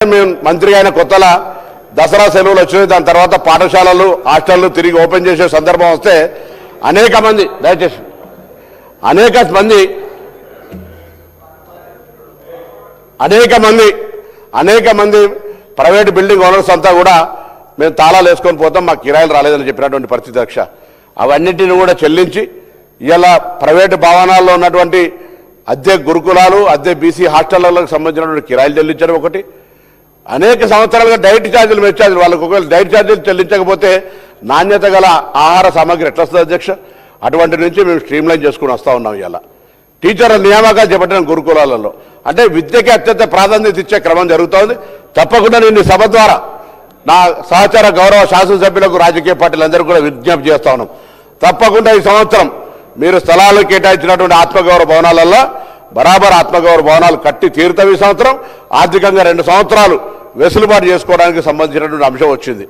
మేము మంత్రి అయిన కొత్తలా దసరా సెలవులు వచ్చాయి. దాని తర్వాత పాఠశాలలు హాస్టళ్లు తిరిగి ఓపెన్ చేసే సందర్భం వస్తే అనేక మంది దయచేసి అనేక మంది ప్రైవేట్ బిల్డింగ్ ఓనర్స్ అంతా కూడా మేము తాళాలు వేసుకొని పోతాం, మాకు కిరాయిలు రాలేదని చెప్పినటువంటి పరిస్థితి రక్ష అవన్నింటిని కూడా చెల్లించి ఇలా ప్రైవేటు భవనాల్లో ఉన్నటువంటి అద్దె గురుకులాలు అద్దె బీసీ హాస్టళ్లకు సంబంధించినటువంటి కిరాయిలు చెల్లించడం ఒకటి. అనేక సంవత్సరాలుగా డైట్ ఛార్జీలు మెచ్చార్జీలు వాళ్ళకు ఒకవేళ డైట్ ఛార్జీలు చెల్లించకపోతే నాణ్యత గల ఆహార సామాగ్రి ఎట్లా వస్తుంది అధ్యక్ష? అటువంటి నుంచి మేము స్ట్రీమ్లైన్ చేసుకుని వస్తూ ఉన్నాం. ఇలా టీచర్ల నియామకాలు చేపట్టిన గురుకులాలలో అంటే విద్యకి అత్యంత ప్రాధాన్యత ఇచ్చే క్రమం జరుగుతోంది. తప్పకుండా నేను సభ ద్వారా నా సహచార గౌరవ శాసనసభ్యులకు రాజకీయ పార్టీలందరూ కూడా విజ్ఞప్తి చేస్తా ఉన్నాం. తప్పకుండా ఈ సంవత్సరం మీరు స్థలాలు కేటాయించినటువంటి ఆత్మగౌరవ భవనాలలో బరాబర్ ఆత్మగౌరవ భవనాలు కట్టి తీరుతాం. ఈ సంవత్సరం ఆర్థికంగా 2 సంవత్సరాలు వెసులుబాటు చేసుకోవడానికి సంబంధించినటువంటి అంశం వచ్చింది.